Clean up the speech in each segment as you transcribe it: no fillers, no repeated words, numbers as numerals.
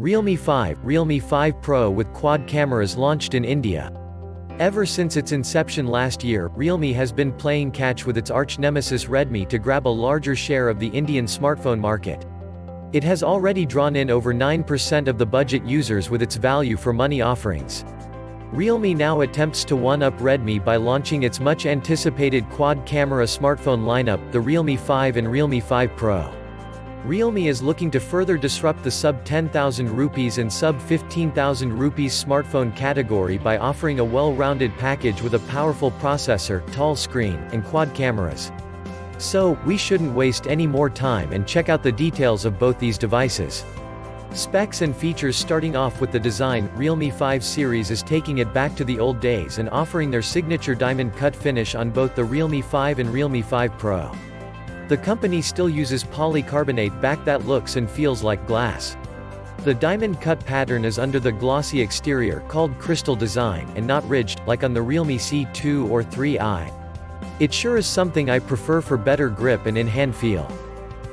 Realme 5 Pro with quad cameras launched in India. Ever since its inception last year, Realme has been playing catch with its arch-nemesis Redmi to grab a larger share of the Indian smartphone market. It has already drawn in over 9% of the budget users with its value-for-money offerings. Realme now attempts to one-up Redmi by launching its much-anticipated quad-camera smartphone lineup, the Realme 5 and Realme 5 Pro. Realme is looking to further disrupt the sub-10,000 rupees and sub-15,000 rupees smartphone category by offering a well-rounded package with a powerful processor, tall screen, and quad cameras. So, we shouldn't waste any more time and check out the details of both these devices. Specs and features. Starting off with the design, Realme 5 series is taking it back to the old days and offering their signature diamond cut finish on both the Realme 5 and Realme 5 Pro. The company still uses polycarbonate back that looks and feels like glass. The diamond cut pattern is under the glossy exterior called crystal design and not ridged, like on the Realme C2 or 3i. It sure is something I prefer for better grip and in-hand feel.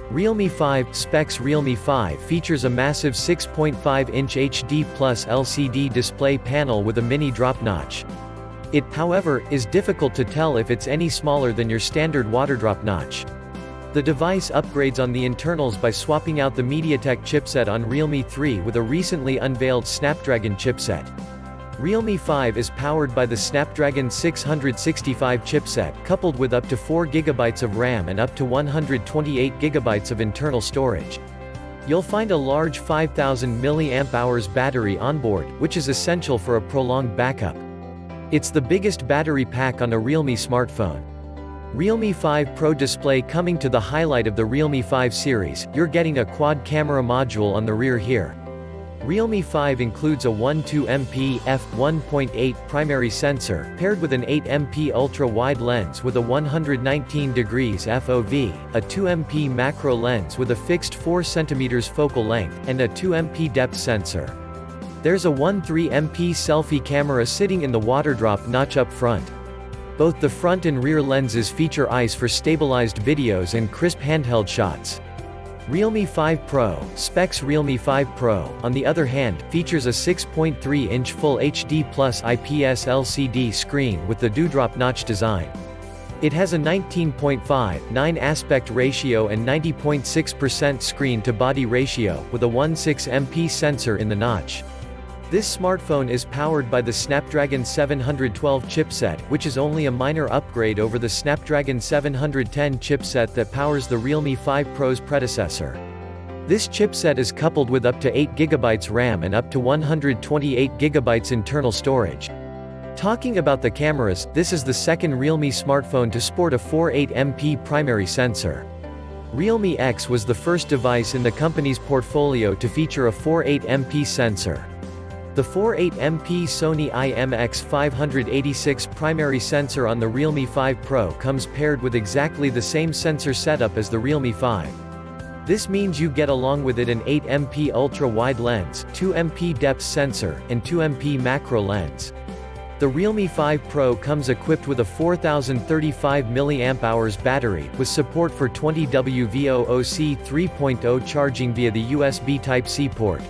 Realme 5 specs. Realme 5 features a massive 6.5-inch HD+ LCD display panel with a mini drop notch. It, however, is difficult to tell if it's any smaller than your standard water drop notch. The device upgrades on the internals by swapping out the MediaTek chipset on Realme 3 with a recently unveiled Snapdragon chipset. Realme 5 is powered by the Snapdragon 665 chipset, coupled with up to 4 GB of RAM and up to 128 GB of internal storage. You'll find a large 5000 mAh battery onboard, which is essential for a prolonged backup. It's the biggest battery pack on a Realme smartphone. Realme 5 Pro display. Coming to the highlight of the Realme 5 series, you're getting a quad camera module on the rear here. Realme 5 includes a 12MP f1.8 primary sensor, paired with an 8MP ultra-wide lens with a 119 degrees FOV, a 2MP macro lens with a fixed 4 cm focal length, and a 2MP depth sensor. There's a 13MP selfie camera sitting in the water drop notch up front. Both the front and rear lenses feature eyes for stabilized videos and crisp handheld shots. Realme 5 Pro specs. Realme 5 Pro, on the other hand, features a 6.3-inch Full HD+ IPS LCD screen with the dewdrop notch design. It has a 19.59 aspect ratio and 90.6% screen-to-body ratio, with a 16MP sensor in the notch. This smartphone is powered by the Snapdragon 712 chipset, which is only a minor upgrade over the Snapdragon 710 chipset that powers the Realme 5 Pro's predecessor. This chipset is coupled with up to 8 GB RAM and up to 128 GB internal storage. Talking about the cameras, this is the second Realme smartphone to sport a 48MP primary sensor. Realme X was the first device in the company's portfolio to feature a 48MP sensor. The 48MP Sony IMX586 primary sensor on the Realme 5 Pro comes paired with exactly the same sensor setup as the Realme 5. This means you get along with it an 8MP ultra-wide lens, 2MP depth sensor, and 2MP macro lens. The Realme 5 Pro comes equipped with a 4035 mAh battery, with support for 20W VOOC 3.0 charging via the USB Type-C port.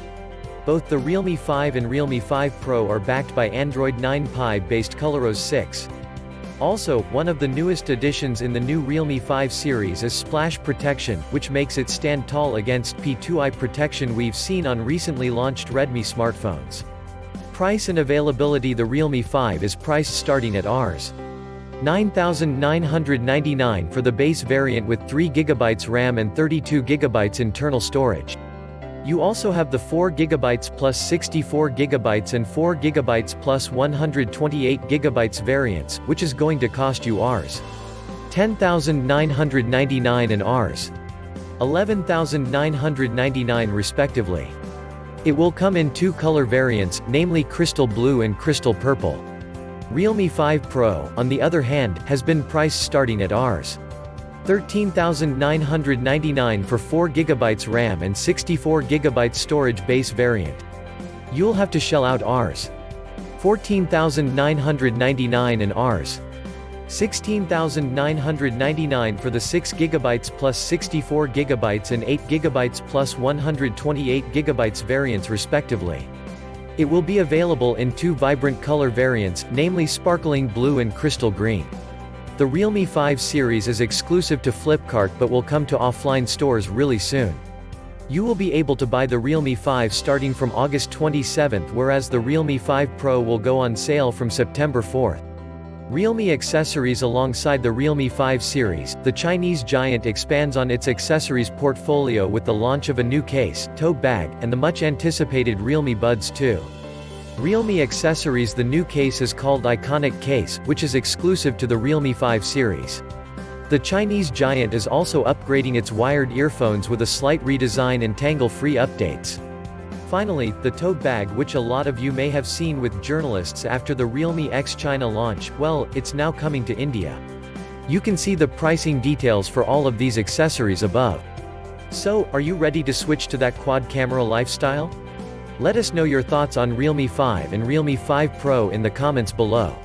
Both the Realme 5 and Realme 5 Pro are backed by Android 9 Pie-based ColorOS 6. Also, one of the newest additions in the new Realme 5 series is splash protection, which makes it stand tall against P2i protection we've seen on recently launched Redmi smartphones. Price and availability. The Realme 5 is priced starting at Rs. 9,999 for the base variant with 3GB RAM and 32GB internal storage. You also have the 4GB plus 64GB and 4GB plus 128GB variants, which is going to cost you Rs. 10,999 and Rs. 11,999 respectively. It will come in 2 color variants, namely Crystal Blue and Crystal Purple. Realme 5 Pro, on the other hand, has been priced starting at Rs. 13,999 for 4GB RAM and 64GB storage base variant. You'll have to shell out Rs. 14,999 and Rs. $16,999 for the 6GB plus 64GB and 8GB plus 128GB variants respectively. It will be available in two vibrant color variants, namely sparkling blue and crystal green. The Realme 5 series is exclusive to Flipkart but will come to offline stores really soon. You will be able to buy the Realme 5 starting from August 27, whereas the Realme 5 Pro will go on sale from September 4. Realme accessories. Alongside the Realme 5 series, the Chinese giant expands on its accessories portfolio with the launch of a new case, tote bag, and the much-anticipated Realme Buds 2. Realme accessories. The new case is called Iconic Case, which is exclusive to the Realme 5 series. The Chinese giant is also upgrading its wired earphones with a slight redesign and tangle-free updates. Finally, the tote bag, which a lot of you may have seen with journalists after the Realme X China launch, well, it's now coming to India. You can see the pricing details for all of these accessories above. So, are you ready to switch to that quad camera lifestyle? Let us know your thoughts on Realme 5 and Realme 5 Pro in the comments below.